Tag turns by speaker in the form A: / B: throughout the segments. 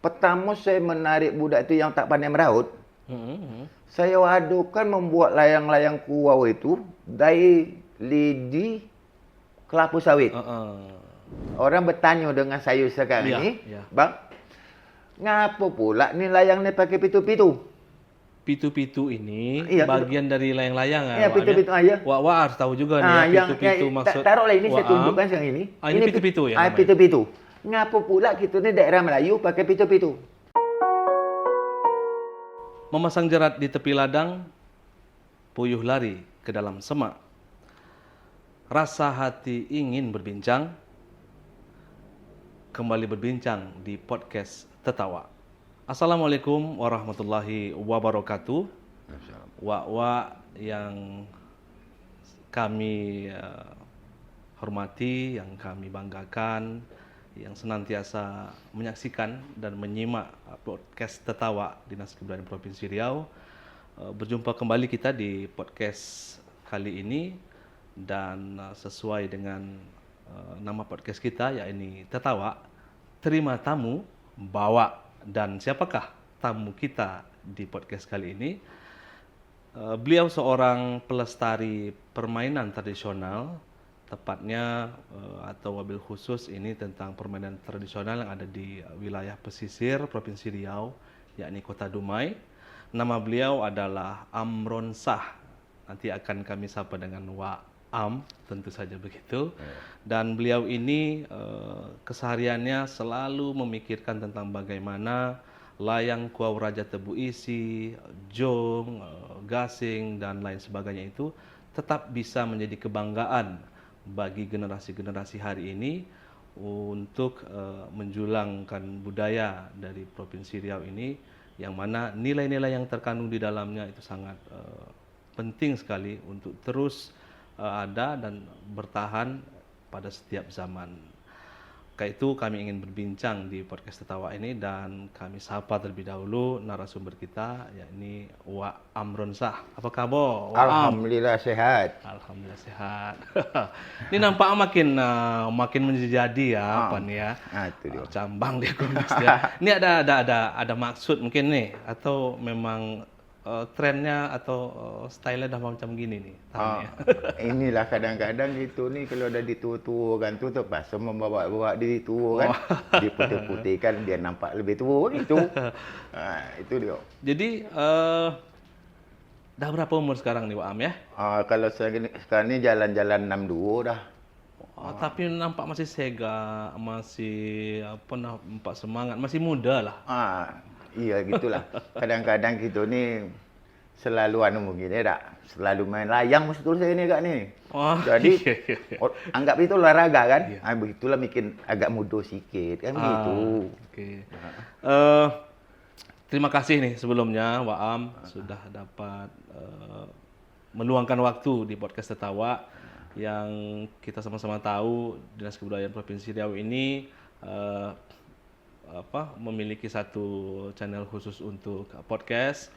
A: pertama saya menarik budak itu yang tak pandai meraut.
B: Hmm.
A: Saya wadukan membuat layang-layang kuau itu dari lidi kelapa sawit. Orang bertanya dengan saya sekarang
B: Iya,
A: ini,
B: iya.
A: Bang, ngapa pula ni layang ni pakai pitu-pitu?
B: Pitu-pitu ini
A: Iya,
B: bagian dari layang-layang ya,
A: Iya,
B: Wak Am, ya?
A: pitu-pitu aja.
B: Wak harus tahu juga nih ya, pitu-pitu maksud
A: taruhlah ini saya
B: Wak Am.
A: tunjukkan sekarang ini.
B: Ini pitu-pitu ya namanya?
A: Pitu-pitu. Ngapa pula kita ni daerah Melayu pakai pitu-pitu?
B: Memasang jerat di tepi ladang, puyuh lari ke dalam semak. Rasa hati ingin berbincang, kembali berbincang di podcast Tetawa. Assalamualaikum warahmatullahi wabarakatuh. Wak-wak yang kami hormati, yang kami banggakan, yang senantiasa menyaksikan dan menyimak podcast Tetawa Dinas Kebudayaan Provinsi Riau. Berjumpa kembali kita di podcast kali ini dan sesuai dengan nama podcast kita yakni Tetawa, terima tamu, bawa. Dan siapakah tamu kita di podcast kali ini? Beliau seorang pelestari permainan tradisional, tepatnya atau wabil khusus ini tentang permainan tradisional yang ada di wilayah pesisir Provinsi Riau, yakni Kota Dumai. Nama beliau adalah Amron Shah. Nanti akan kami sapa dengan Wak Am, tentu saja begitu. Dan beliau ini kesehariannya selalu memikirkan tentang bagaimana layang kuau Raja Tebu Isi, jong, gasing, dan lain sebagainya itu tetap bisa menjadi kebanggaan bagi generasi-generasi hari ini untuk menjulangkan budaya dari Provinsi Riau ini, yang mana nilai-nilai yang terkandung di dalamnya itu sangat penting sekali untuk terus ada dan bertahan pada setiap zaman. Karena itu kami ingin berbincang di podcast Tetawa ini dan kami sapa terlebih dahulu narasumber kita, yakni Wak Amron Shah. Apa kabar, Wak Am?
A: Alhamdulillah sehat.
B: Alhamdulillah sehat. Ini nampak makin menjadi ya, apa nih ya?
A: Itu dia.
B: Cambang dia kumis dia. Ini ada maksud mungkin nih, atau memang trennya atau style-nya dah macam gini nih tahunnya.
A: Inilah kadang-kadang gitu nih kalau ada ditua-tua kan tu terpaksa membawa diri tua kan. Diputih-putihkan biar nampak lebih tua gitu. Itu dia.
B: Jadi dah berapa umur sekarang nih Wak Am ya?
A: Kalau sekarang ni jalan-jalan 62 dah.
B: Tapi nampak masih sega, masih nampak semangat, masih muda lah.
A: Iya gitulah. Kadang-kadang kita ni selalu mungkin ya tak. Selalu main layang betul saya ni kak ni. Jadi anggap itu olahraga kan. Begitulah bikin agak muda sikit kan begitu.
B: Okay. Terima kasih nih sebelumnya Wak Am sudah dapat meluangkan waktu di podcast Tetawa, yang kita sama-sama tahu Dinas Kebudayaan Provinsi Riau ini memiliki satu channel khusus untuk podcast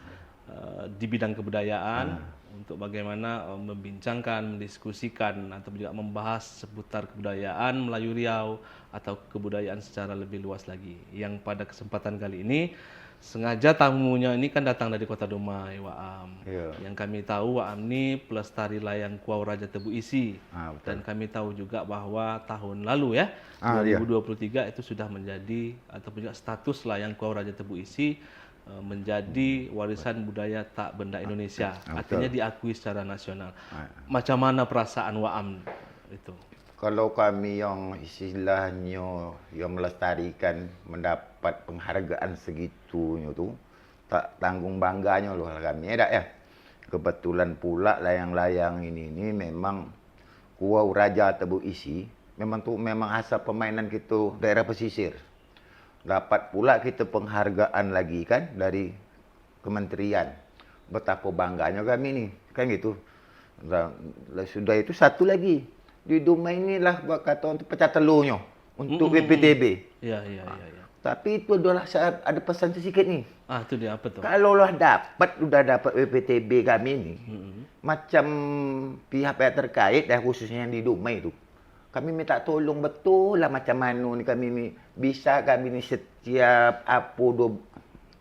B: di bidang kebudayaan untuk bagaimana membincangkan, mendiskusikan atau juga membahas seputar kebudayaan Melayu Riau atau kebudayaan secara lebih luas lagi. Yang pada kesempatan kali ini sengaja tamunya ini kan datang dari Kota Dumai, Wak Am. Yang kami tahu Wak Am ini pelestari layang kuau Raja Tebu Isi. Dan kami tahu juga bahwa tahun lalu ya, 2023 itu sudah menjadi atau punya status layang kuau Raja Tebu Isi menjadi warisan budaya tak benda Indonesia. Artinya diakui secara nasional. Macam mana perasaan Wak Am itu?
A: Kalau kami yang istilahnya yang melestarikan mendapat penghargaan segitunya tu, tak tanggung bangganya loh kami ya. Kebetulan pula layang-layang ini memang kuau Raja Tebu Isi, memang asal permainan kita daerah pesisir. Dapat pula kita penghargaan lagi kan dari kementerian. Betapa bangganya kami ni, kan gitu. Sudah itu satu lagi. Di Dumai inilah kata untuk pecah telurnya untuk PPTB.
B: Ya.
A: Tapi itu adalah saat ada pesan sedikit ni.
B: Itu dia apa tu?
A: Kalau lah sudah dapat PPTB kami ni, macam pihak-pihak terkait dan khususnya yang di Dumai itu, kami minta tolong betul lah macam mana ni kami ni. Bisa kami ni setiap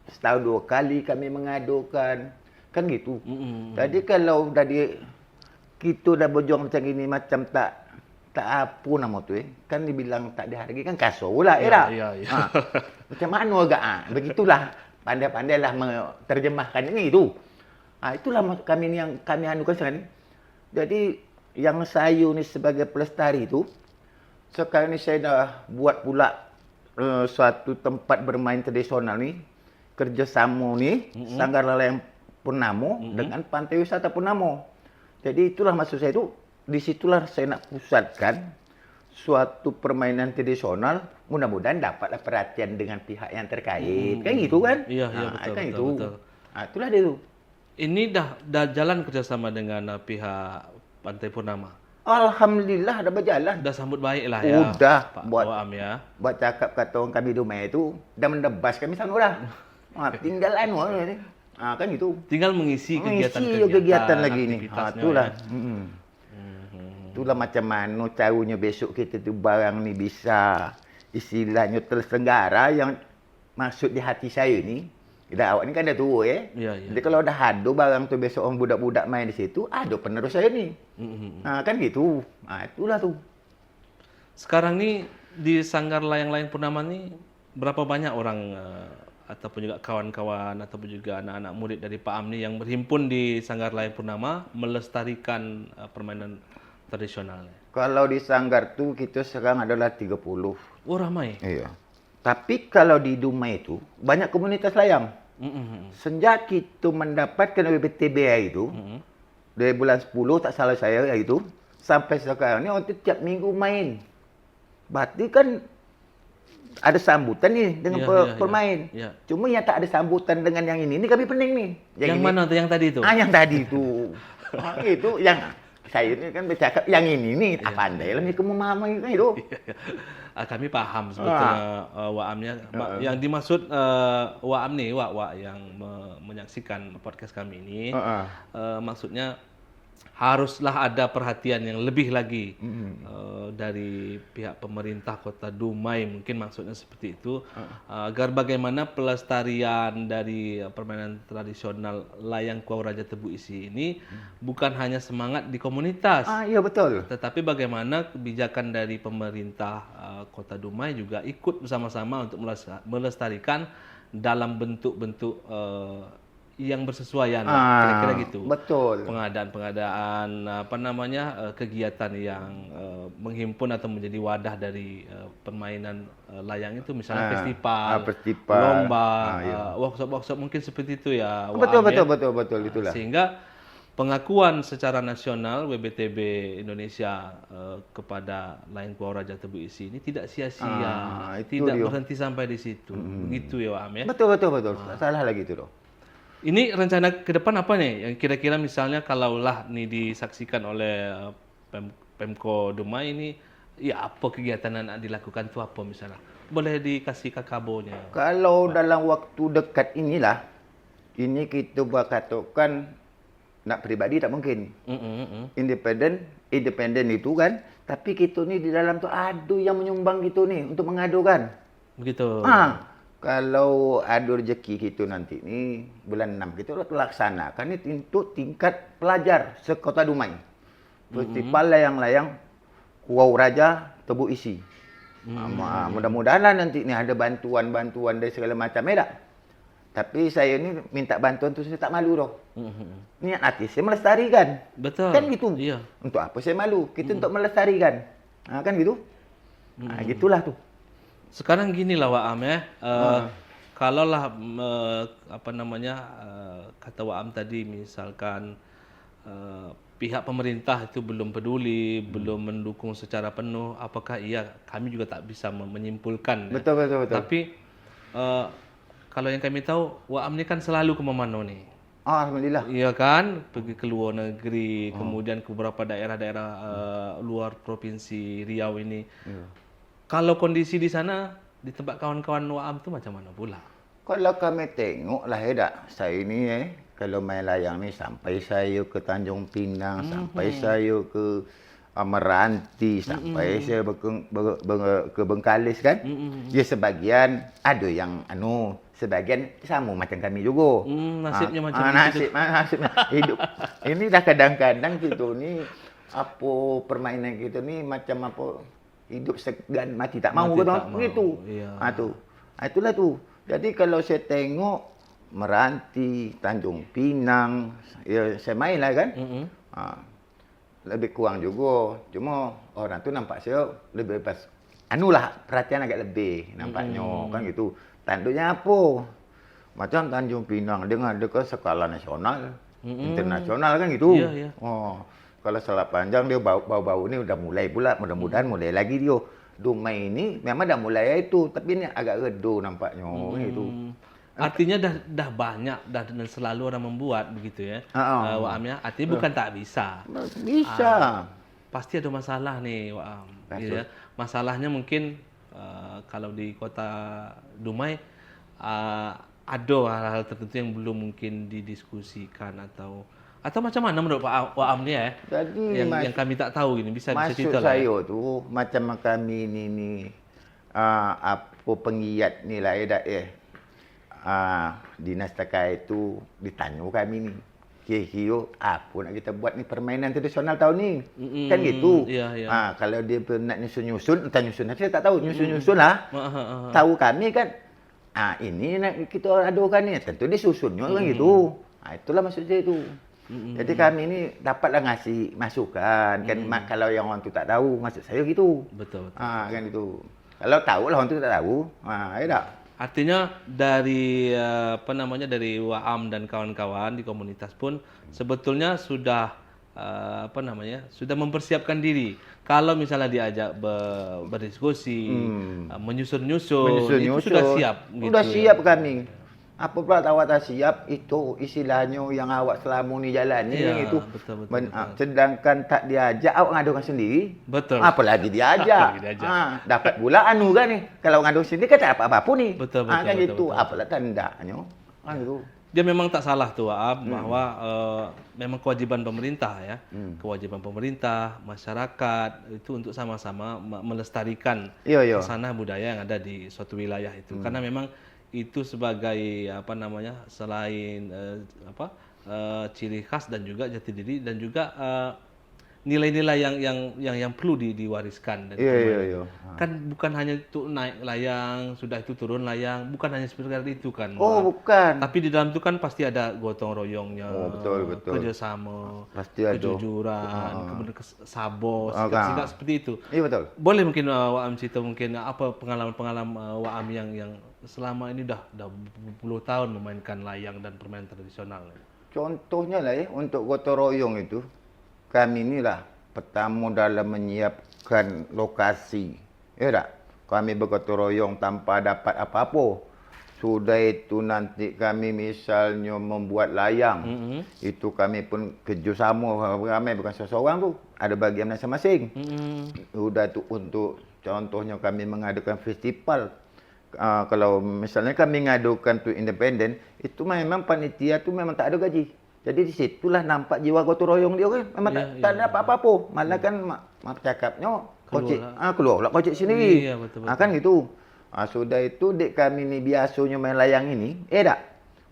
A: setahun 2 kali kami mengadukan. Kan gitu. Jadi kalau dari kita dah berjuang macam ini macam tak apa nama tu kan dibilang tak dihargai kan kasar pula tak?
B: Ya.
A: Macam mana agak begitulah pandai-pandailah menerjemahkan ini itu. Itulah kami ni yang kami anukan sekarang ni. Jadi yang saya ni sebagai pelestari tu sekarang ni saya dah buat pula suatu tempat bermain tradisional ni kerjasama ni Sanggar Layang Purnama dengan Pantai Wisata Purnama. Jadi itulah maksud saya tu. Di situlah saya nak pusatkan suatu permainan tradisional, mudah-mudahan dapatlah perhatian dengan pihak yang terkait. Kan gitu kan?
B: Iya, betul,
A: kan
B: betul, betul.
A: Itulah dia tu.
B: Ini dah jalan kerjasama dengan pihak Pantai Purnama.
A: Alhamdulillah dah berjalan.
B: Dah sambut baik lah ya.
A: Udah
B: Pak
A: buat
B: Waam ya.
A: Buat cakap kata orang kami Dumai tu dah mendebas kami sana dah. Tinggal ni. Kan gitu.
B: Tinggal mengisi
A: kegiatan lagi ni.
B: aktivitasnya
A: Itulah.
B: ya.
A: Itulah macam mana caranya besok kita tu barang ni bisa istilahnya terselenggara yang maksud di hati saya ni. Dah awak ni kan dah tua
B: Ya.
A: Jadi kalau dah ada barang tu besok orang budak-budak main di situ, ada penerus saya ni. Kan gitu. Itulah tu.
B: Sekarang ni di Sanggar Layang-Layang Purnama ni berapa banyak orang ataupun juga kawan-kawan ataupun juga anak-anak murid dari Pak Am ni yang berhimpun di Sanggar Layang Purnama melestarikan permainan tradisionalnya?
A: Kalau di Sanggar tu kita sekarang adalah 30.
B: Oh, ramai.
A: Iya. Tapi kalau di Dumai itu banyak komunitas layang. Sejak kita mendapatkan WBTBI itu dari bulan 10 tak salah saya itu sampai sekarang ni orang tu tiap minggu main. Berarti kan ada sambutan ni dengan pemain.
B: Ya.
A: Cuma yang tak ada sambutan dengan yang ini kami pening ni.
B: Yang mana tu yang tadi tu?
A: Yang tadi tu. Itu yang saya ni kan bercakap yang ini ni tak pandai lah mereka memahami kan itu.
B: Kami paham sebetulnya Waamnya. Yang dimaksud Waam ni, Wak yang menyaksikan podcast kami ini, maksudnya haruslah ada perhatian yang lebih lagi dari pihak pemerintah Kota Dumai, mungkin maksudnya seperti itu, agar bagaimana pelestarian dari permainan tradisional layang Kuau Raja Tebu Isi ini bukan hanya semangat di komunitas,
A: iya betul,
B: tetapi bagaimana kebijakan dari pemerintah Kota Dumai juga ikut bersama-sama untuk melestarikan dalam bentuk-bentuk yang bersesuaian, kira-kira gitu.
A: Betul.
B: Pengadaan kegiatan yang menghimpun atau menjadi wadah dari permainan layang itu, misalnya festival, lomba, workshop mungkin seperti itu ya.
A: Betul itulah.
B: Sehingga pengakuan secara nasional WBTB Indonesia kepada Layang Kuau Raja Tebu Isi ini tidak sia-sia, tidak berhenti sampai di situ. Begitu ya, Am ya.
A: Betul. Salah lagi itu loh.
B: Ini rencana ke depan apa nih? Yang kira-kira misalnya kalaulah nih disaksikan oleh Pemko Dumai ini, ya apa kegiatan yang dilakukan itu apa misalnya? Boleh dikasih kakabonya?
A: Kalau dalam waktu dekat inilah, ini kita berkatakan nak peribadi tak mungkin. Independen itu kan, tapi kita ni di dalam tu ada yang menyumbang kita ni untuk mengadukan.
B: Begitu.
A: Kalau ada rezeki kita nanti ni bulan 6 kita laksanakan ni untuk tingkat pelajar sekota Dumai. Festival layang-layang Kuau Raja Tebu Isi. Mudah-mudahan nanti ni ada bantuan dari segala macam tak. Tapi saya ni minta bantuan tu saya tak malu dah. Niat hati saya melestarikan.
B: Betul.
A: Kan gitu.
B: Iya.
A: Untuk apa saya malu? Kita untuk melestarikan. Kan gitu. Gitulah tu.
B: Sekarang gini lah Wak Am ya, kalaulah kata Wak Am tadi misalkan pihak pemerintah itu belum peduli, belum mendukung secara penuh, apakah iya, kami juga tak bisa menyimpulkan.
A: Betul.
B: Tapi kalau yang kami tahu, Wak Am ini kan selalu ke Memano nih.
A: Alhamdulillah.
B: Iya kan, pergi ke luar negeri, kemudian ke beberapa daerah-daerah luar provinsi Riau ini. Kalau kondisi di sana, di tempat kawan-kawan Wak Am itu macam mana pula?
A: Kalau kami tengok lah saya ni kalau main layang ni sampai saya ke Tanjung Pinang, sampai saya ke meranti sampai saya ke Bengkalis kan. Ya sebagian ada yang sebagian sama macam kami juga.
B: Nasibnya macam
A: nasib hidup. Ini dah kadang-kadang gitu ni apa permainan kita ni macam apa hidup segan mati tak mau gitu.
B: Iya.
A: Itulah tu. Jadi kalau saya tengok Meranti, Tanjung Pinang, ya saya main lah kan. Lebih kurang juga. Cuma orang tu nampak saya lebih pas perhatian agak lebih nampaknya kan gitu. Tanduknya apa? Macam Tanjung Pinang dengan dekat skala nasional, internasional kan gitu.
B: Iya.
A: Kalau Selat Panjang dia bau-bau ni udah mulai pula, mudah-mudahan mulai lagi dia. Dumai ini memang dah mulai itu, tapi ni agak redo nampaknya gitu.
B: Artinya dah banyak dan selalu orang membuat begitu ya. Wak Am ya. Artinya bukan tak bisa.
A: Bisa.
B: Pasti ada masalah nih Wak Am. Ya. Masalahnya mungkin kalau di kota Dumai ada hal-hal tertentu yang belum mungkin didiskusikan atau macam mana menurut Wak Am ni ya?
A: Jadi
B: yang kami tak tahu ini bisa cerita
A: lah. Maksud saya tu macam kami ni apa penggiat ni lah Dinas Takai itu ditanya kami ni. Kira-kira apa nak kita buat ni permainan tradisional tahun ni. Kan gitu.
B: Iya.
A: Kalau dia nak nyusun-nyusun, entah nyusun saya tak tahu. Nyusun-nyusun lah. Tahu kami kan, ini nak kita adakan ni. Tentu dia susunnya kan gitu. Itulah maksud saya tu. Jadi kami ni dapatlah ngasih masukan. Kan kalau yang orang tu tak tahu, maksud saya gitu.
B: Betul.
A: Kan gitu. Kalau tahu lah orang tu tak tahu. Ya tak?
B: Artinya dari dari Wak Am dan kawan-kawan di komunitas pun sebetulnya sudah sudah mempersiapkan diri. Kalau misalnya diajak berdiskusi, menyusun-nyusun, itu sudah siap.
A: Sudah siap kami. Apa pula awak tak siap, itu istilahnya yang awak selama ni jalan ni itu.
B: Betul.
A: Sedangkan tak diajak, awak ngadukan sendiri.
B: Betul.
A: Apalagi diajak. Dapat pula kan ni. Kalau ngadukan sendiri kan tak dapat apa-apa ni.
B: Betul.
A: Kan gitu. Apalah tandanya. Gitu.
B: Dia memang tak salah tuh Wak Am bahwa memang kewajiban pemerintah ya. Kewajiban pemerintah, masyarakat itu untuk sama-sama melestarikan sana budaya yang ada di suatu wilayah itu. Karena memang itu sebagai selain ciri khas dan juga jati diri dan juga nilai-nilai yang perlu diwariskan. Kan bukan hanya itu naik layang, sudah itu turun layang, bukan hanya seperti itu kan.
A: Bukan.
B: Tapi di dalam itu kan pasti ada gotong royongnya,
A: betul.
B: kerjasama,
A: pasti ada.
B: kejujuran, kemudian sabos, sikap seperti itu.
A: Iya betul.
B: Boleh mungkin Wak Am cerita mungkin apa pengalaman Wak Am yang selama ini dah puluh tahun memainkan layang dan permainan tradisional.
A: Contohnya lah untuk gotong royong itu, kami inilah pertama dalam menyiapkan lokasi. Ya tak? Kami bergotong royong tanpa dapat apa-apa. Sudah itu nanti kami misalnya membuat layang. Itu kami pun kerjasama ramai, bukan seseorang tu. Ada bagian masing-masing. Sudah itu untuk contohnya kami mengadakan festival. Kalau misalnya kami ngadukan tu independen, itu memang panitia tu memang tak ada gaji. Jadi di situlah nampak jiwa gotong royong dia kan. Memang tak ada apa-apa. Malah kan mak cakapnya keluar lah kocek sendiri.
B: Betul.
A: Kan gitu. Sudah itu dek kami ni biasanya main layang ini, tak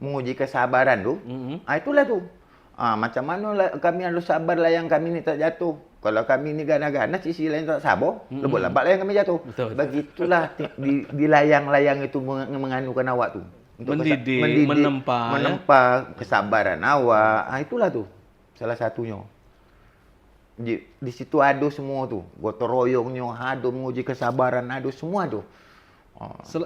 A: menguji kesabaran tu. Itulah tu. Macam mana kami harus sabar layang kami ni tak jatuh. Kalau kami ni ganas-ganas, sisi lain tak sabar, lebih lambat layang kami jatuh.
B: Betul.
A: Begitulah di layang-layang itu menganukan awak tu. Untuk
B: mendidik,
A: menempa kesabaran awak. Itulah tu salah satunya. Di situ ada semua tu. Gotong royongnya ada, menguji kesabaran ada semua tu.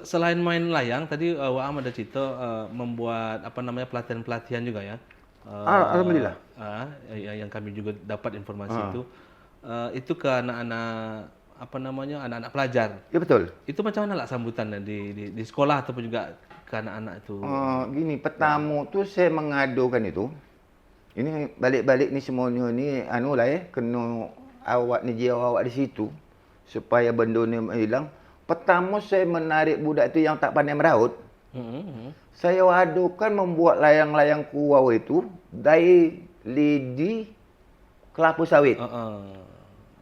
B: Selain main layang, tadi Wak Am ada cerita membuat pelatihan-pelatihan juga ya.
A: Alhamdulillah.
B: Yang kami juga dapat informasi itu ke anak-anak anak-anak pelajar.
A: Ya betul.
B: Itu macam mana lah sambutan di sekolah ataupun juga ke anak-anak itu?
A: Gini, pertama tu saya mengadukan itu. Ini balik-balik ni semuanya ni kena awak ni jiwa awak di situ supaya benda ni hilang. Pertama saya menarik budak tu yang tak pandai meraut. Saya adukan membuat layang-layang kuau itu dari lidi kelapa sawit.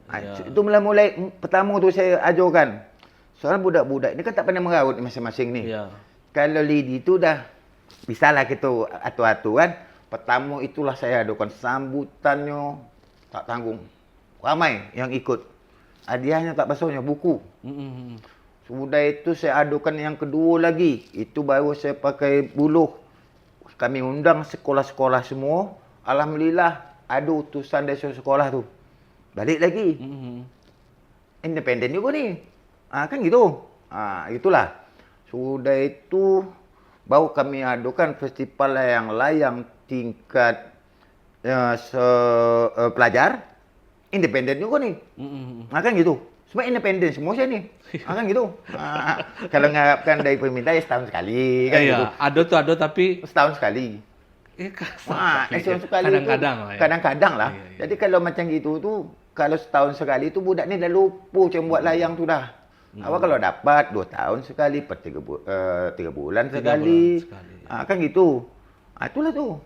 B: Ya.
A: Itu mulai pertama tu saya ajarkan. Soalnya budak-budak ni kan tak pandai meraut masing-masing ni.
B: Ya.
A: Kalau lidi tu dah bisalah kita atur-atur kan. Pertama itulah saya adukan sambutannya tak tanggung. Ramai yang ikut. Hadiahnya tak basahnya buku. Sudah itu saya adukan yang kedua lagi. Itu baru saya pakai buluh. Kami undang sekolah-sekolah semua. Alhamdulillah ada utusan dari sekolah tu. Balik lagi. Independen juga ni. Kan gitu. Itulah. Sudah itu baru kami adukan festival layang-layang tingkat pelajar. Independen juga ni. Kan gitu. Semua independen semua saya ni. Kan gitu. Kalau mengharapkan dari pemerintah ya setahun sekali kan gitu.
B: Ada tapi
A: Setahun sekali. Setahun sekali
B: kadang-kadang
A: tu,
B: lah ya.
A: kadang-kadang lah.
B: Iya.
A: Jadi kalau macam gitu tu, kalau setahun sekali tu budak ni dah lupa macam buat layang tu dah. Awak kalau dapat 2 tahun sekali, per 3 bulan
B: 3
A: sekali.
B: bulan sekali.
A: Kan gitu. Itulah tu.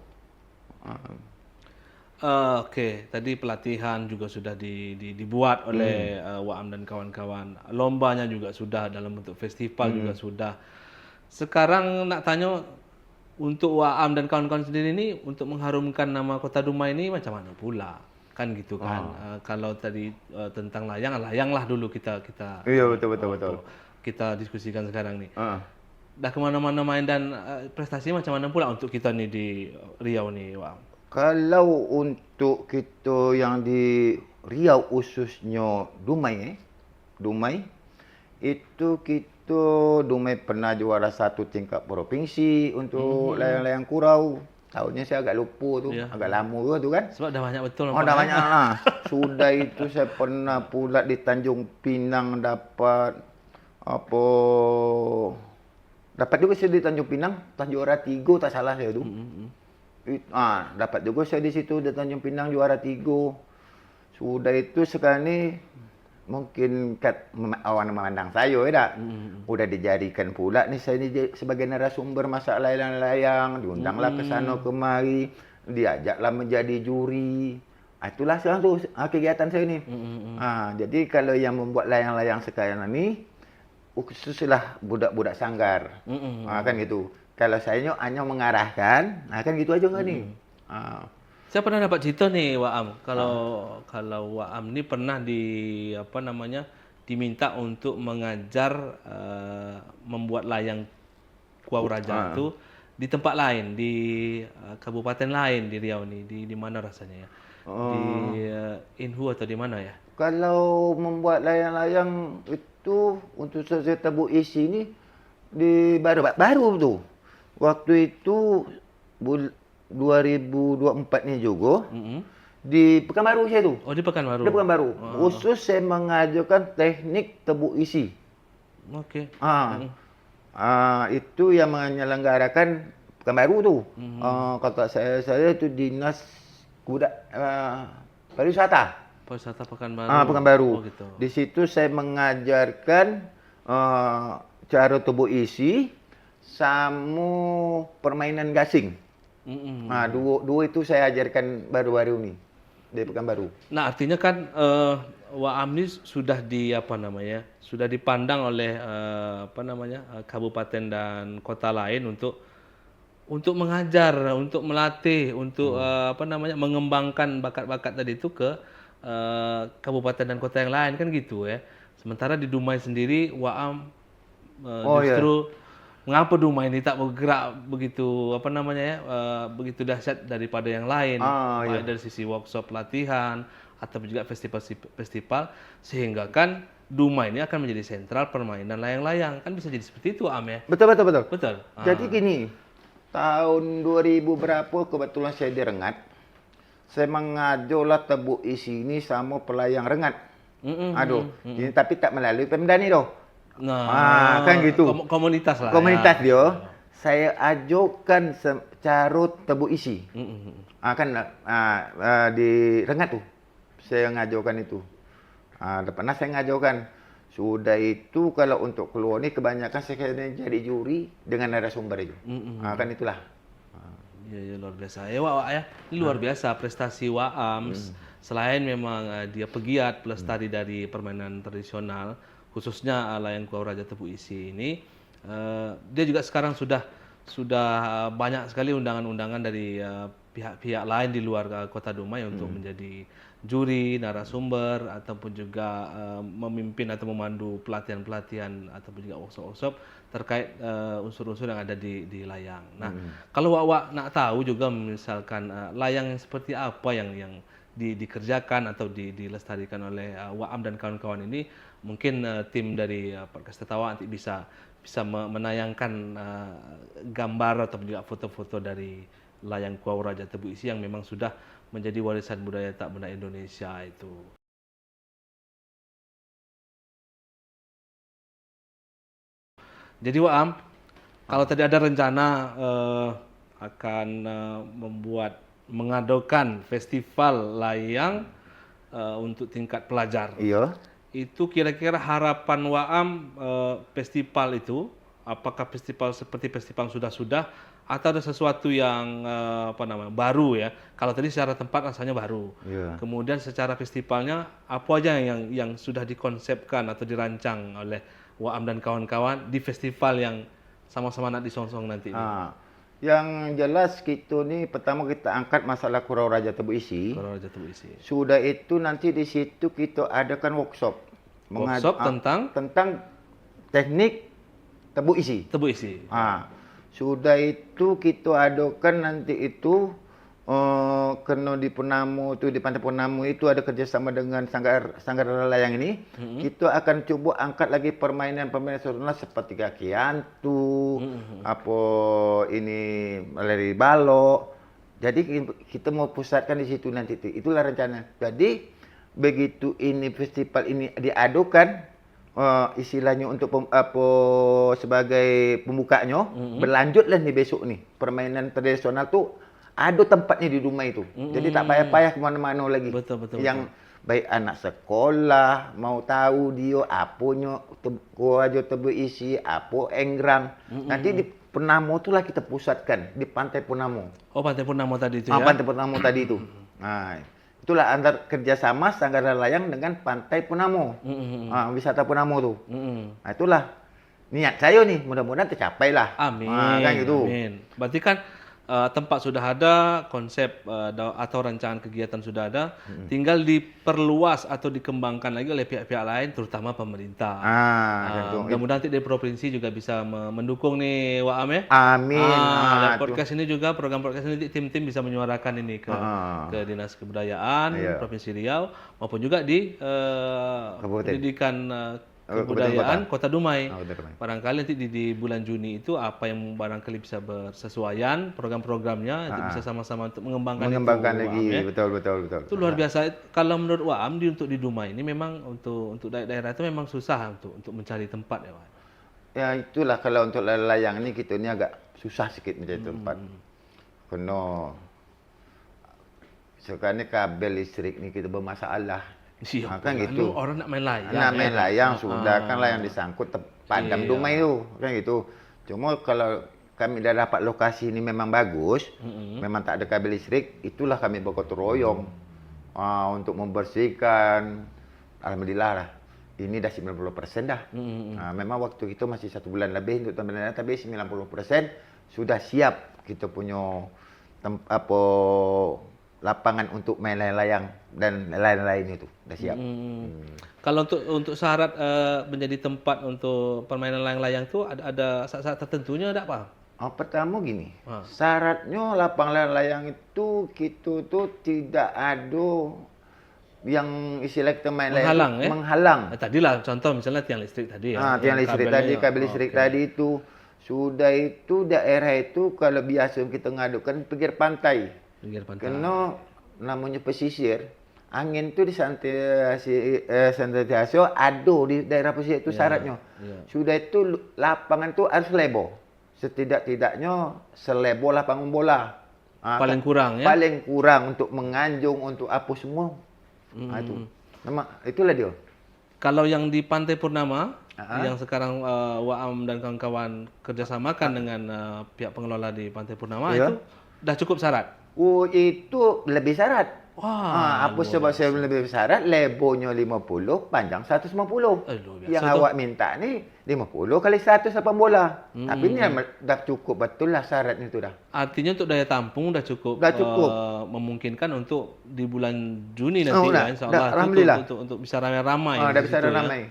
B: Oke, tadi pelatihan juga sudah dibuat oleh Waam dan kawan-kawan. Lombanya juga sudah, dalam bentuk festival juga sudah. Sekarang nak tanya, untuk Waam dan kawan-kawan sendiri ini untuk mengharumkan nama Kota Dumai ini macam mana pula? Kan gitu kan. Kalau tadi tentang layanglah dulu kita
A: Iya, betul.
B: kita diskusikan sekarang nih. Dah kemana-mana main dan prestasinya macam mana pula untuk kita nih di Riau nih, Waam?
A: Kalau untuk kita yang di Riau khususnya Dumai, itu kita Dumai pernah juara 1 tingkat provinsi untuk layang-layang kurau. Tahunnya saya agak lupa tu, agak lama juga tu kan.
B: Sebab dah banyak betul.
A: Dah banyak lah. Sudah itu saya pernah pula di Tanjung Pinang dapat dapat juga saya di Tanjung Pinang, juara 3 tak salah saya tu. Dapat juga saya di situ di Tanjung Pinang juara 3. Sudah itu sekarang ni mungkin awak memandang saya tak. Udah dijadikan pula ni saya ni sebagai narasumber masalah layang-layang, diundanglah ke sana kemari, diajaklah menjadi juri. Itulah sekarang tu kegiatan saya ni. Jadi kalau yang membuat layang-layang sekarang ni khususlah budak-budak sanggar. Kan gitu. Kalau saya hanya mengarahkan, kan gitu aja kan ni.
B: Saya pernah dapat cerita nih Waam, kalau Waam ni pernah diminta untuk mengajar membuat layang Kuau Raja itu di tempat lain, di kabupaten lain di Riau ni, di mana rasanya ya? Di Inhu atau di mana ya?
A: Kalau membuat layang-layang itu untuk saya tabuk isi ni di baru tu. Waktu itu 2024 ni juga di Pekanbaru saya tu.
B: Oh, di Pekanbaru.
A: Di Pekanbaru. Khusus saya mengajarkan teknik tebuk isi.
B: Okey.
A: Itu yang menyelenggarakan Pekanbaru tu. Kata saya tu dinas pariwisata.
B: Pariwisata Pekanbaru.
A: Pekanbaru.
B: Oh, gitu.
A: Di situ saya mengajarkan cara tebuk isi sama permainan gasing. Dua itu saya ajarkan baru-baru ni di Pekanbaru.
B: Nah, artinya kan Waam ni sudah sudah dipandang oleh kabupaten dan kota lain untuk mengajar, untuk melatih, untuk mengembangkan bakat-bakat tadi itu ke kabupaten dan kota yang lain kan gitu ya. Sementara di Dumai sendiri Waam justru mengapa Dumai ini tak bergerak begitu begitu dahsyat daripada yang lain, baik dari sisi workshop pelatihan atau juga festival sehingga kan Dumai ini akan menjadi sentral permainan layang-layang, kan bisa jadi seperti itu Am ya.
A: Betul. Jadi gini, tahun 2000 berapa kebetulan saya di Rengat, saya mengajarlah tebuk isi ini sama pelayang Rengat. Ini tapi tak melalui Pemda ni doh. Kan gitu.
B: Komunitas lah.
A: Komunitas dia. Saya ajarkan cara tebuk isi. Di Rengat tu. Saya ngajarkan itu. Pernah saya ngajarkan. Sudah itu kalau untuk keluar ni kebanyakan saya jadi juri dengan narasumber itu. Kan itulah.
B: Ya luar biasa. Wak ya. Ini luar biasa prestasi Waam selain memang dia pegiat pelestari dari permainan tradisional, khususnya layang Kuau Raja Tebu Isi ini, dia juga sekarang sudah banyak sekali undangan-undangan dari pihak-pihak lain di luar Kota Dumai untuk menjadi juri, narasumber, ataupun juga memimpin atau memandu pelatihan-pelatihan ataupun juga workshop-workshop terkait unsur-unsur yang ada di layang. Nah, kalau Wak nak tahu juga misalkan layang yang seperti apa yang dikerjakan atau dilestarikan oleh Waam dan kawan-kawan ini, mungkin tim dari podcast Tertawa nanti bisa menayangkan gambar atau juga foto-foto dari layang Kuau Raja Tebu Isi yang memang sudah menjadi warisan budaya tak benda Indonesia itu. Jadi Waam, kalau tadi ada rencana akan mengadakan festival layang untuk tingkat pelajar.
A: Iya.
B: Itu kira-kira harapan Waam festival itu, apakah festival seperti festival sudah atau ada sesuatu yang baru ya? Kalau tadi secara tempat rasanya baru.
A: Iya.
B: Kemudian secara festivalnya apa aja yang sudah dikonsepkan atau dirancang oleh Waam dan kawan-kawan di festival yang sama-sama nak disongsong nanti ini?
A: Yang jelas kita ni pertama kita angkat masalah Kuau Raja Tebu Isi.
B: Kuau Raja Tebu Isi.
A: Sudah itu nanti di situ kita adakan workshop.
B: Workshop
A: tentang teknik tebu isi.
B: Tebu Isi.
A: Sudah itu kita adakan nanti itu kena di Purnamu tu, di Pantai Purnamu itu ada kerjasama dengan Sanggar Layang ini. Kita akan cuba angkat lagi permainan-permainan tradisional seperti kaki hantu, apa ini meleri balok. Jadi kita mau pusatkan di situ nanti itu. Itulah rencana. Jadi begitu ini festival ini diadukan, istilahnya untuk sebagai pembukanya, berlanjutlah nih besok nih permainan tradisional tuh ada tempatnya di rumah itu. Jadi tak payah-payah kemana-mana lagi.
B: Betul.
A: Yang baik anak sekolah mau tahu dia apanya Kuau Raja Tebu Isi, apa enggrang. Nanti di Purnamu itulah kita pusatkan di Pantai Purnamu.
B: Oh, Pantai Purnamu tadi itu ya?
A: Pantai Purnamu tadi itu. Nah, itulah antar kerjasama Sanggar Layang dengan Pantai Purnamu. Wisata Purnamu tuh. Nah, itulah niat saya nih, mudah-mudahan tercapai lah.
B: Amin.
A: Kan gitu.
B: Amin. Berarti kan tempat sudah ada, konsep atau rancangan kegiatan sudah ada, tinggal diperluas atau dikembangkan lagi oleh pihak-pihak lain, terutama pemerintah.
A: Gitu.
B: Mudah-mudahan nanti dari provinsi juga bisa mendukung nih Waam ya.
A: Amin.
B: Dan podcast ini juga, program podcast ini tim-tim bisa menyuarakan ini ke Dinas Kebudayaan Provinsi Riau maupun juga di pendidikan kebudayaan Kota Dumai. Barangkali nanti di bulan Juni itu apa yang barangkali bisa bersesuaian program-programnya nanti bisa sama-sama untuk mengembangkan
A: lagi.
B: Waam, ya.
A: Betul.
B: Itu luar biasa. Kalau menurut Waam untuk di Dumai ini memang untuk daerah itu memang susah untuk mencari tempat ya, Waam.
A: Ya itulah kalau untuk layang ini kita ini agak susah sedikit mencari tempat. Karena sekarang ini kabel listrik ini kita bermasalah. Kan gitu.
B: Orang nak main layang.
A: Nak main layang sudah kan layang disangkut padam Dumai tu, kan gitu. Cuma kalau kami dah dapat lokasi ini memang bagus, memang tak ada kabel listrik, itulah kami bergotong royong untuk membersihkan. Alhamdulillah lah. Ini dah 90% dah. Memang waktu kita masih 1 bulan lebih untuk tambahan, tapi 90% sudah siap kita punya lapangan untuk main layang dan lain-lain itu dah siap.
B: Kalau untuk syarat menjadi tempat untuk permainan layang-layang itu ada syarat tertentunya tak Pak?
A: Pertama gini, syaratnya lapangan layang itu kita tuh tidak ada yang istilah kita main
B: menghalang,
A: menghalang.
B: Tadilah contoh misalnya tiang listrik tadi ya.
A: Tiang listrik tadi, kabel listrik tadi itu sudah itu daerah itu kalau biasa kita ngadukan pinggir pantai. Karena namanya pesisir, angin tu di Santiago ada di daerah pesisir itu syaratnya. Sudah itu lapangan tu harus lebar. Setidak-tidaknya selebar lapangan bola.
B: Paling kurang ya?
A: Paling kurang untuk menganjung, untuk apa semua. Itu. Memang itulah dia.
B: Kalau yang di Pantai Purnama, yang sekarang Waam dan kawan-kawan kerjasamakan dengan pihak pengelola di Pantai Purnama itu dah cukup syarat?
A: Itu lebih syarat.
B: Wah,
A: Apa
B: luar
A: sebab
B: biasa.
A: saya lebih syarat lebarnya 50, panjang 150.
B: Luar biasa
A: Yang
B: tu.
A: awak minta ni 50 kali 100 8 bola. Tapi ni dah cukup betul lah syaratnya tu dah.
B: Artinya untuk daya tampung dah cukup,
A: Dah cukup.
B: memungkinkan untuk di bulan Juni nanti
A: Oh, dah.
B: insyaallah
A: Dah,
B: tu
A: alhamdulillah.
B: untuk bisa ramai-ramai
A: Dah
B: di
A: bisa
B: situ, ya.
A: ramai.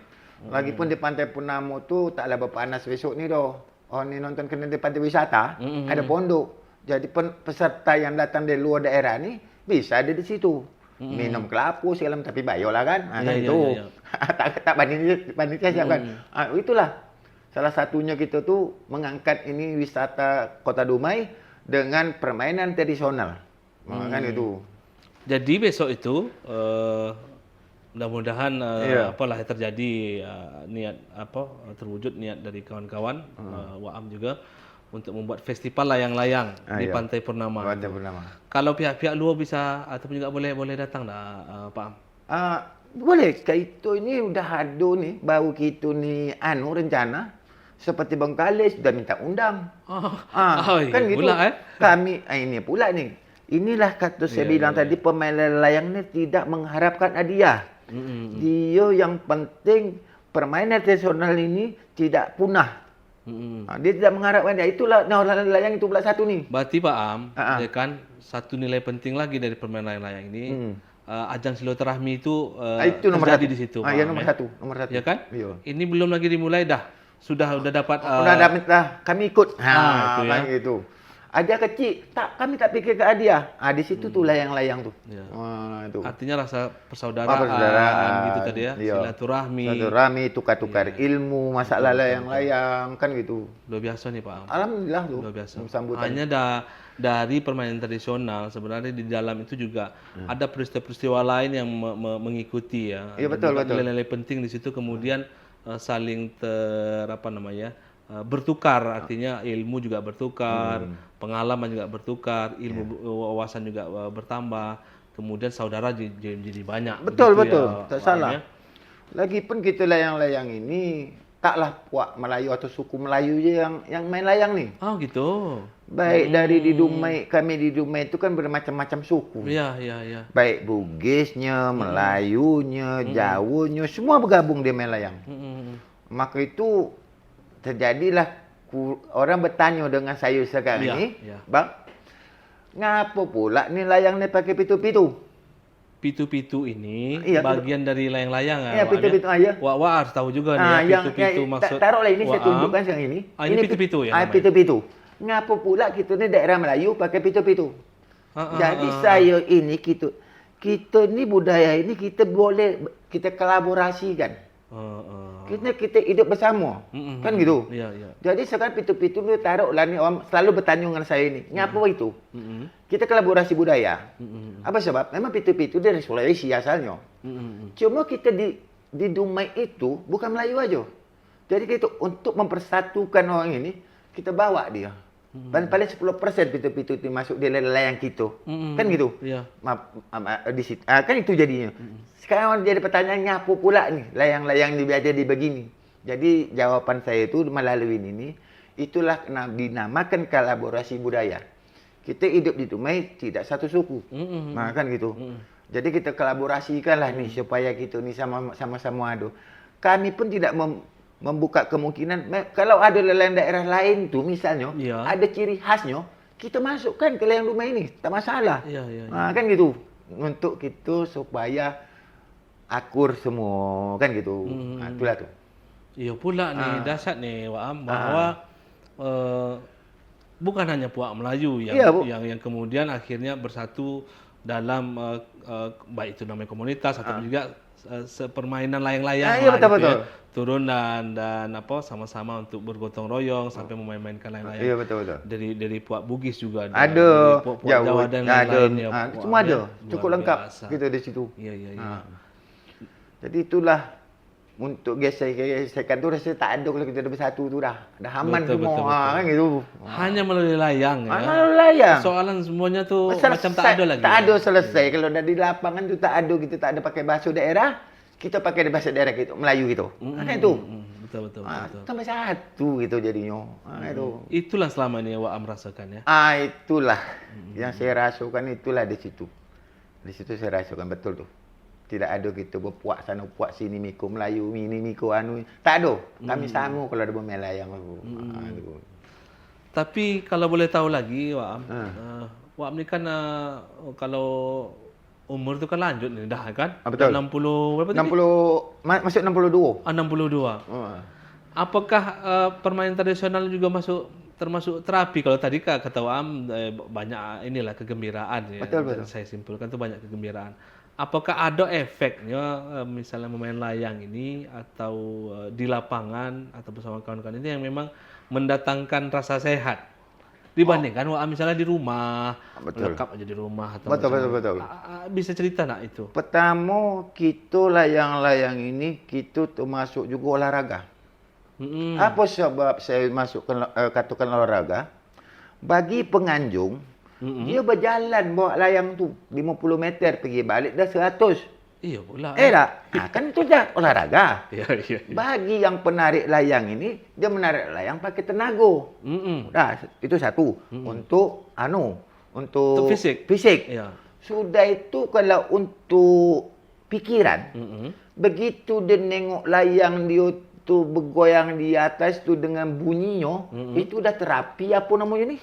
A: Lagipun di Pantai Purnama tu taklah berpanas besok ni dah. Orang ni nonton kena di pantai wisata, ada pondok. Jadi peserta yang datang dari luar daerah ni bisa ada di situ. Minum kelapa segala macam, tapi bayarlah kan. Kan
B: Ya,
A: itu.
B: ya.
A: tak panitia siap kan. Itulah. Salah satunya kita tu mengangkat ini wisata Kota Dumai dengan permainan tradisional. Kan itu.
B: Jadi besok itu mudah-mudahan
A: Iya.
B: apalah yang terjadi, niat terwujud niat dari kawan-kawan Waam juga untuk membuat festival layang-layang di
A: Iya.
B: Pantai Purnama.
A: Pantai Purnama.
B: Kalau pihak-pihak luar bisa ataupun juga boleh datang dah, Pak Am.
A: Boleh, kita ini udah ada ni, baru kita ni rencana seperti Bengkalis sudah minta undang. Kan gitu.
B: Pula,
A: Kami ini pula ni. Inilah kata saya bilang tadi, pemain layang ni tidak mengharapkan hadiah. Dia yang penting permainan tradisional ini tidak punah. Dia tidak mengharapkan hadiah. Itulah orang layang itu pula satu ni.
B: Berarti Pak Am, ya kan, satu nilai penting lagi dari permainan layang-layang ini, ajang silaturahmi itu,
A: Itu nomor
B: terjadi
A: satu.
B: di situ.
A: Ya,
B: Pak Am,
A: nomor satu. Nomor satu.
B: Ya kan?
A: Iya.
B: Ini belum lagi dimulai dah. Sudah dapat
A: Udah dapat dah, kami ikut.
B: itu ya.
A: Kan gitu. Hadiah kecil, kami tak fikir ke hadiah. Di situ tu layang-layang tu.
B: Ya.
A: Itu.
B: artinya rasa persaudaraan,
A: Persaudaraan,
B: gitu tadi ya,
A: iya.
B: silaturahmi.
A: Silaturahmi, tukar-tukar ilmu, masalah layang-layang, kan gitu.
B: Luar biasa nih Pak Am.
A: Alhamdulillah tu.
B: Luar biasa.
A: Sambutan.
B: Hanya dari permainan tradisional sebenarnya di dalam itu juga ada peristiwa-peristiwa lain yang mengikuti ya.
A: Iya,
B: Dan
A: betul,
B: juga
A: betul.
B: nilai-nilai penting di situ kemudian saling bertukar, artinya ilmu juga bertukar, pengalaman juga bertukar, ilmu wawasan juga bertambah, kemudian saudara jadi banyak.
A: Betul,
B: Begitu
A: betul.
B: ya,
A: Tak
B: Pak Am,
A: salah.
B: ya.
A: Lagipun kita layang-layang ini, taklah puak Melayu atau suku Melayu je yang main layang ni.
B: Oh gitu.
A: Baik dari di Dumai, kami di Dumai itu kan bermacam-macam suku.
B: Iya, iya.
A: Baik Bugisnya, Melayunya, Jawanya, semua bergabung di main layang. Maka itu terjadilah orang bertanya dengan saya sekarang
B: Ya,
A: ni,
B: ya.
A: Bang, ngapa pula ni layang ni pakai pitu-pitu?
B: Pitu-pitu ini
A: Iya,
B: bagian dari layang-layang ya.
A: Iya,
B: Pak Am,
A: pitu-pitu
B: ya?
A: aja.
B: Wak harus tahu juga nih ya, pitu-pitu maksud.
A: taruhlah ini saya
B: Waam.
A: tunjukkan sekarang ini.
B: Ini pitu-pitu ya namanya?
A: Pitu-pitu. Ngapa pula kita ni daerah Melayu pakai pitu-pitu? Jadi saya ini kita ni budaya ini kita boleh kita kolaborasikan. Kita hidup bersama. Kan gitu.
B: Iya, iya.
A: Jadi sekarang pitu-pitu ni taruhlah ni orang selalu bertanya dengan saya ni. Ngapa itu? Kita kolaborasi budaya. Apa sebab? Memang pitu-pitu dari Sulawesi asalnya. Cuma kita di Dumai itu bukan Melayu aja. Jadi kita untuk mempersatukan orang ini, kita bawa dia. Paling 10% pitu-pitu itu masuk di layang kita. Kan gitu?
B: Iya.
A: Di situ. Kan itu jadinya. Sekarang jadi pertanyaannya apa pula nih layang-layang jadi begini. Jadi jawaban saya itu melalui ini, itulah dinamakan kolaborasi budaya. Kita hidup di Dumai tidak satu suku. Kan gitu. Jadi kita kolaborasikanlah nih supaya kita ni sama-sama ada. Kami pun tidak membuka kemungkinan kalau ada layang daerah lain tu misalnya
B: Iya.
A: ada ciri khasnya, kita masukkan ke layang Dumai ini, tak masalah.
B: Iya.
A: Kan gitu. Untuk kita supaya akur semua, kan gitu. Itulah tu.
B: Iya pula nih, dahsyat nih Waam, bahwa bukan hanya puak Melayu yang
A: Iya, Bu.
B: yang kemudian akhirnya bersatu dalam baik itu namanya komunitas atau juga sepermainan layang-layang
A: Iya,
B: lah
A: betul-betul.
B: ya. Turun dan sama-sama untuk bergotong royong sampai memain-mainkan layang-layang.
A: Iya, betul-betul.
B: Dari puak Bugis juga
A: Ada,
B: dari puak Jawa dan
A: ada,
B: lain-lainnya.
A: semua ada.
B: Luar
A: Cukup lengkap
B: biasa.
A: gitu di situ.
B: Iya.
A: Jadi itulah untuk gesekan tu rasa tak ada kalau kita dah bersatu tu dah. Dah aman
B: Betul,
A: semua.
B: betul.
A: Kan gitu.
B: Hanya melalui layang ya.
A: Melalui layang.
B: Soalan semuanya tuh
A: Selesai.
B: macam tak ada lagi.
A: Tak
B: ya?
A: ada selesai. Kalau dah di lapangan tu tak ada, kita tak ada pakai bahasa daerah, kita pakai bahasa daerah kita, Melayu gitu. Kan itu.
B: Betul.
A: Sampai satu gitu jadinya. Itu.
B: Itulah selama ini Waam rasakan ya.
A: Itulah yang saya rasakan itulah di situ. Di situ saya rasakan betul tuh. Tidak ada kita berpuak sana, puak sini, mikul Melayu, ini mikul anu. Tak ada. Kami sama kalau ada bermain layang tu.
B: Tapi kalau boleh tahu lagi, Wak Am, Wak Am ni kan kalau umur tu kan lanjut ni dah kan?
A: Betul.
B: Dah 60 berapa tadi?
A: 60, masuk 62.
B: 62. Apakah permainan tradisional juga termasuk terapi? Kalau tadi kata Wak Am banyak inilah kegembiraan ya.
A: Betul.
B: Saya simpulkan tu banyak kegembiraan. Apakah ada efeknya misalnya memain layang ini atau di lapangan atau bersama kawan-kawan ini yang memang mendatangkan rasa sehat dibandingkan misalnya di rumah, lengkap aja di rumah atau
A: Betul.
B: bisa cerita nak itu?
A: Pertama, kita layang-layang ini kita termasuk juga olahraga. Apa sebab saya masukkan katakan olahraga? Bagi penganjung, dia berjalan bawa layang tu 50 meter pergi balik dah 100.
B: Iya pula.
A: Tak? Kan itu dah olahraga.
B: Iya.
A: Bagi yang penarik layang ini, dia menarik layang pakai tenaga. Dah, itu satu. Untuk untuk fisik.
B: Iya.
A: Sudah itu kalau untuk pikiran, begitu dia nengok layang dia tu bergoyang di atas tu dengan bunyinya, itu dah terapi apa namanya ni?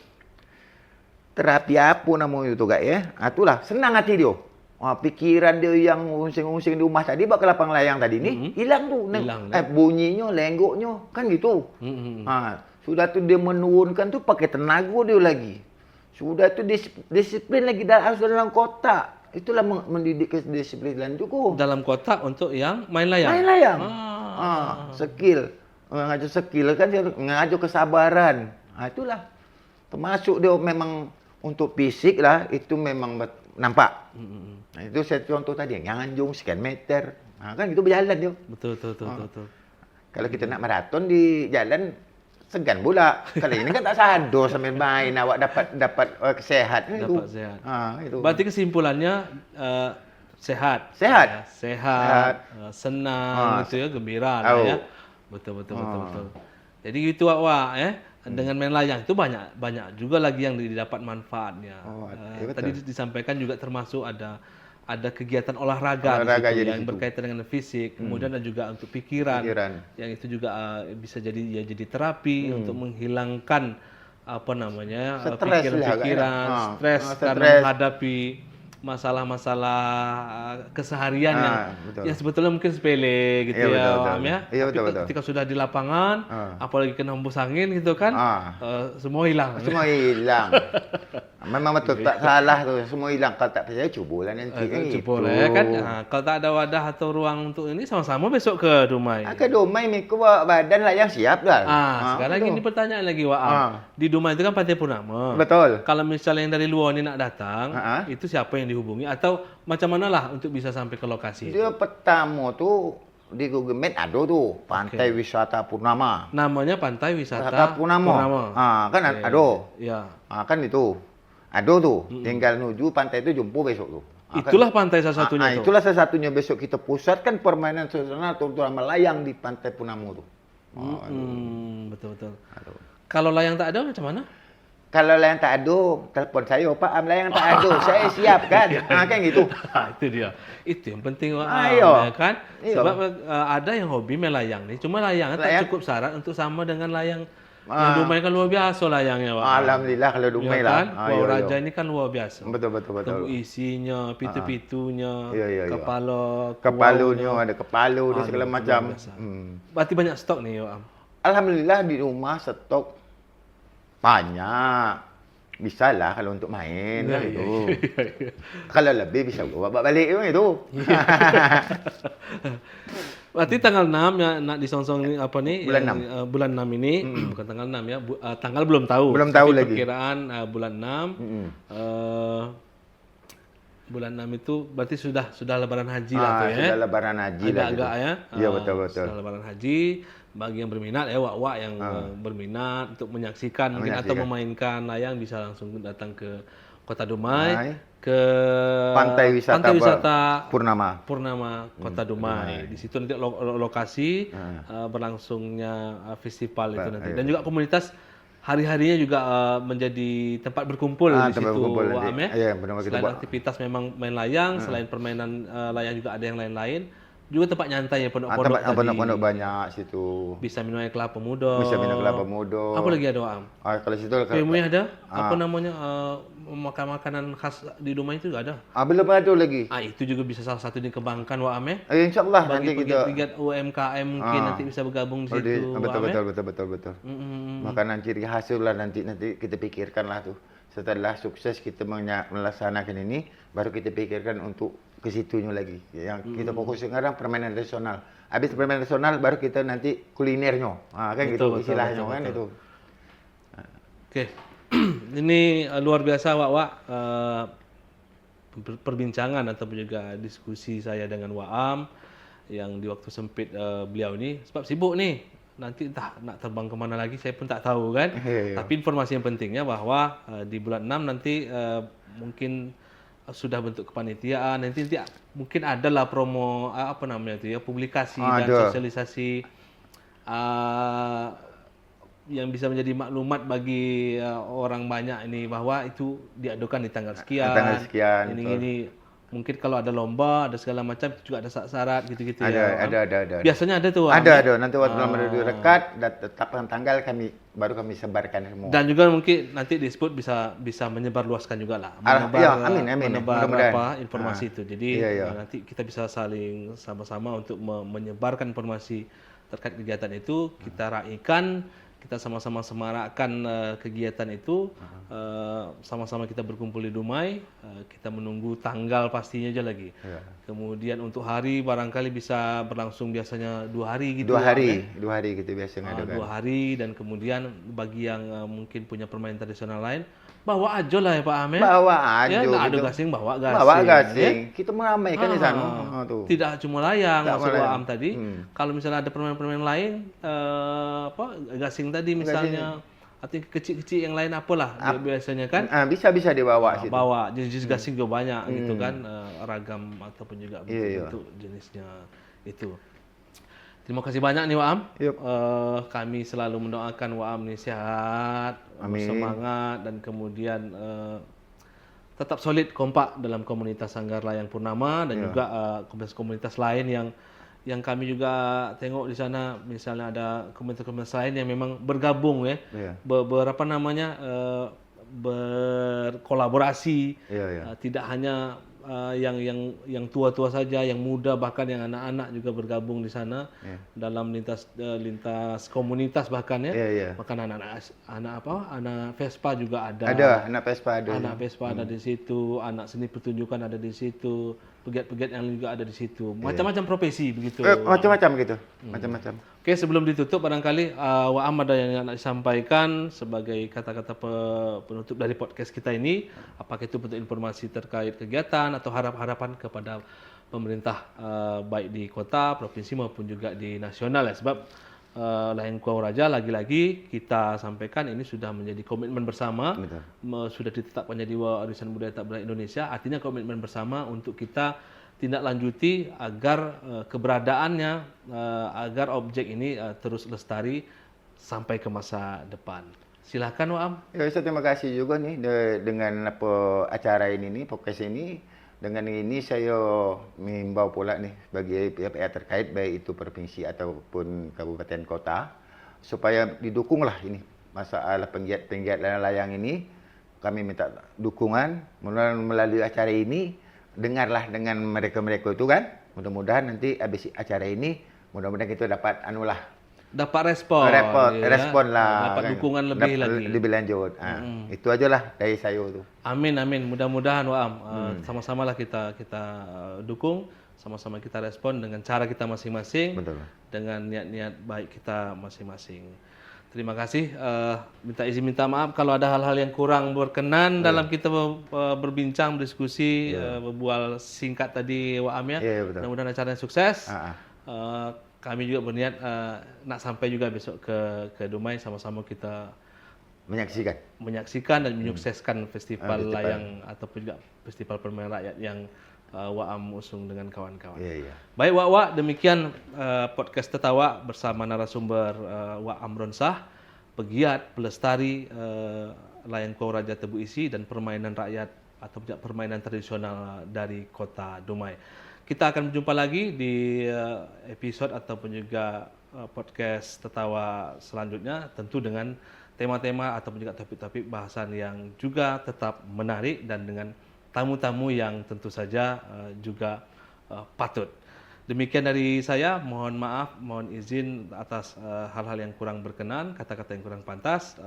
A: Terapi apa namanya tu kak ya? Itulah senang hati dia. Pikiran dia yang ungsing-ungsing di rumah tadi bak ke lapang layang tadi ni hilang tu. Bunyinya, lenggoknya kan gitu. Sudah tu dia menurunkan tu pakai tenaga dia lagi. Sudah tu disiplin lagi dalam kotak. Itulah mendidik kedisiplinan juga.
B: Dalam kotak untuk yang main layang.
A: Main layang. Skill. Mengajar skill kan dia mengajar kesabaran. Itulah. Termasuk dia memang untuk fisik lah itu memang nampak. Itu saya contoh tadi yang anjung sekian meter. Kan itu berjalan dia.
B: Betul.
A: Kalau kita nak maraton di jalan segan pula. Kalau ini kan tak sadar sambil main awak dapat sehat itu.
B: Dapat sehat.
A: Itu.
B: Berarti kesimpulannya sehat. Senang gitu ya, gembira lah ya. Betul. Jadi gitu Wak ya. Dengan main layang itu banyak juga lagi yang didapat manfaatnya. Tadi disampaikan juga termasuk ada kegiatan olahraga di situ yang berkaitan dengan fisik, kemudian ada juga untuk pikiran. Yang itu juga bisa jadi terapi untuk menghilangkan pikiran-pikiran, stres karena menghadapi masalah-masalah keseharian yang sebetulnya mungkin sepele gitu betul. Ketika sudah di lapangan, apalagi kena hembus angin gitu kan, semua hilang.
A: Memang betul, tak salah tu, semua hilang. Kalau tak percaya, cubalah nanti.
B: Cubalah kan. Kalau tak ada wadah atau ruang untuk ini, sama-sama besok ke Dumai.
A: Ke Dumai, Miko bawa badan lah yang siap dah.
B: Sekarang ini pertanyaan lagi Wak Am. Di Dumai itu kan Pantai Purnama.
A: Betul.
B: Kalau misalnya yang dari luar ni nak datang, itu siapa yang dihubungi? Atau macam mana lah untuk bisa sampai ke lokasi?
A: Dia pertama tu, di Google Map ada tu, Pantai Wisata Purnama.
B: Namanya Pantai Wisata Purnama.
A: Kan ada.
B: Ya.
A: Kan itu. Ada tu. Tinggal nuju pantai tu jumpa besok tu.
B: Itulah pantai salah satunya tu.
A: Itulah salah satunya besok kita pusatkan permainan tradisional terutama layang di Pantai Purnama tu.
B: Betul. Kalau layang tak ada macam mana?
A: Kalau layang tak ada, telefon saya, Pak Am layang tak ada, saya siap kan? Kan gitu.
B: Itu dia. Itu yang penting ya kan? Sebab ada yang hobi main layang ni, cuma layangnya tak cukup syarat untuk sama dengan layang. Yang Dumai kan luar biasa layangnya, Pak.
A: Alhamdulillah kalau Dumai lah.
B: Wow Raja ini kan luar biasa.
A: Betul.
B: Isinya, pitu-pitunya,
A: kepalunya, ada kepalu, ada segala macam.
B: Berarti banyak stok nih, Pak.
A: Alhamdulillah di rumah stok banyak. Bisa lah kalau untuk main. Gitu. Kalau lebih bisa bawa balik itu.
B: Berarti tanggal 6 ya nak disongsong ni apa ni?
A: Bulan 6.
B: Bulan 6 ini bukan tanggal 6 ya. Tanggal belum tahu.
A: Belum tahu lagi.
B: Perkiraan bulan 6. Bulan 6 itu berarti sudah lebaran haji lah tu ya.
A: Sudah lebaran haji lah.
B: Agak-agak ya.
A: Iya betul.
B: Sudah lebaran haji. Bagi yang berminat wak-wak yang berminat untuk menyaksikan mungkin atau memainkan layang bisa langsung datang ke Kota Dumai, ke
A: Pantai Wisata
B: Purnama Kota Dumai. Di situ nanti lokasi berlangsungnya festival itu nanti. Dan juga komunitas hari-harinya juga menjadi tempat berkumpul di
A: tempat
B: situ
A: berkumpul nanti.
B: Waam ya.
A: Iya, benar kita
B: Selain
A: buat.
B: aktivitas memang main layang, selain permainan layang juga ada yang lain-lain. Juga tempat nyantai ya pondok-pondok
A: Tempat
B: tadi.
A: pondok-pondok banyak situ.
B: Bisa minum air kelapa muda.
A: Bisa minum kelapa muda.
B: Apa lagi ada Waam?
A: Kalau situ
B: Kue ada? Apa namanya? Makan makanan khas di rumah itu ada.
A: belum ada lagi.
B: Itu juga bisa salah satu dikembangkan Waam ya.
A: Insyaallah
B: Bagi
A: nanti kita
B: pegiat-pegiat UMKM mungkin nanti bisa bergabung di situ.
A: betul. Makanan ciri khas lah nanti kita pikirkan lah tuh. Setelah sukses kita melaksanakan ini, baru kita pikirkan untuk ke situnya lagi. Yang kita fokus sekarang permainan nasional. Habis permainan nasional baru kita nanti kulinernya. Kan gitu istilahnya kan itu.
B: Oke. Ini luar biasa Wak perbincangan ataupun juga diskusi saya dengan Waam yang di waktu sempit beliau ini sebab sibuk nih. Nanti entah nak terbang kemana lagi saya pun tak tahu kan. Tapi informasi yang pentingnya bahwa di bulan 6 nanti mungkin sudah bentuk kepanitiaan, nanti mungkin adalah promo apa namanya itu ya, publikasi dan sosialisasi yang bisa menjadi maklumat bagi orang banyak ini bahwa itu diadukan di tanggal sekian. Ini mungkin kalau ada lomba, ada segala macam juga ada syarat gitu-gitu ya.
A: Ada.
B: Biasanya ada tuh.
A: Ada. Nanti waktu lama dekat tetapkan tanggal baru kami sebarkan semua.
B: Dan juga mungkin nanti disebut bisa menyebarluaskan juga lah.
A: Amin.
B: Menebar informasi itu. Jadi nanti kita bisa saling sama-sama untuk menyebarkan informasi terkait kegiatan itu, kita raikan, kita sama-sama semarakkan kegiatan itu, sama-sama kita berkumpul di Dumai, kita menunggu tanggal pastinya aja lagi. Kemudian untuk hari barangkali bisa berlangsung biasanya 2 hari gitu.
A: 2 hari gitu biasanya.
B: 2 hari dan kemudian bagi yang mungkin punya permainan tradisional lain, bawa aja lah ya Pak Amir.
A: Bawa aja.
B: Ya, nggak ada gasing, bawa gasing.
A: Bawa gasing. Ya? Kita meramaikan di sana.
B: Tidak cuma layang, maksud Waam tadi. Kalau misalnya ada permainan-permainan lain, gasing tadi misalnya, atau kecil-kecil yang lain apalah biasanya kan.
A: Bisa dibawa situ.
B: Bawa jenis gasing juga banyak gitu kan, ragam ataupun juga bentuk jenisnya itu. Terima kasih banyak nih Waam. Kami selalu mendoakan Waam nih sehat, semangat dan kemudian tetap solid kompak dalam komunitas Sanggar Layang Purnama dan juga komunitas-komunitas lain yang kami juga tengok di sana, misalnya ada komunitas-komunitas lain yang memang bergabung ya, berapa namanya berkolaborasi, tidak hanya yang tua-tua saja, yang muda bahkan yang anak-anak juga bergabung di sana dalam lintas komunitas bahkan ya. Bahkan anak Vespa juga ada.
A: Anak Vespa ada.
B: Anak Vespa ada di situ, anak seni pertunjukan ada di situ, pegiat-pegiat yang juga ada di situ. Macam-macam profesi begitu.
A: Macam-macam gitu. Macam-macam.
B: Oke, sebelum ditutup barangkali Waam ada yang nak disampaikan sebagai kata-kata penutup dari podcast kita ini, apakah itu bentuk informasi terkait kegiatan atau harapan kepada pemerintah baik di kota, provinsi maupun juga di nasional ya, sebab Layang Kuau Raja lagi-lagi kita sampaikan ini sudah menjadi komitmen bersama, sudah ditetapkan menjadi warisan budaya tak benda Indonesia, artinya komitmen bersama untuk kita tindak lanjuti agar keberadaannya, agar objek ini terus lestari sampai ke masa depan. Silakan Waam.
A: Ya, saya terima kasih juga nih dengan acara ini nih, podcast ini. Dengan ini saya mengimbau pula nih bagi pihak-pihak terkait baik itu provinsi ataupun kabupaten kota supaya didukunglah ini masalah penggiat-penggiat layang ini. Kami minta dukungan melalui acara ini. Dengarlah dengan mereka-mereka itu kan. Mudah-mudahan nanti habis acara ini mudah-mudahan kita dapat
B: dapat respon
A: lah,
B: dapat dukungan lebih
A: lanjut. Itu ajalah dari saya tuh.
B: Amin. Mudah-mudahan Waam sama-samalah kita dukung, sama-sama kita respon dengan cara kita masing-masing.
A: Betul.
B: Dengan niat-niat baik kita masing-masing. Terima kasih. Minta maaf kalau ada hal-hal yang kurang berkenan dalam kita berbincang, berdiskusi, berbual singkat tadi Waam ya. Mudah-mudahan acaranya sukses. Kami juga berniat nak sampai juga besok ke Dumai, sama-sama kita menyaksikan dan menyukseskan festival layang ataupun juga festival permainan rakyat yang Waam usung dengan kawan-kawan. Baik Wak, demikian podcast Tetawa bersama narasumber Waam Ronsah, pegiat, pelestari layang kuau Raja Tebu Isi dan permainan rakyat atau permainan tradisional dari Kota Dumai. Kita akan berjumpa lagi di episode ataupun juga podcast Tertawa selanjutnya, tentu dengan tema-tema ataupun juga topik-topik bahasan yang juga tetap menarik dan dengan tamu-tamu yang tentu saja juga patut. Demikian dari saya, mohon maaf, mohon izin atas hal-hal yang kurang berkenan, kata-kata yang kurang pantas.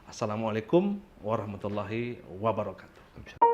B: Assalamualaikum warahmatullahi wabarakatuh.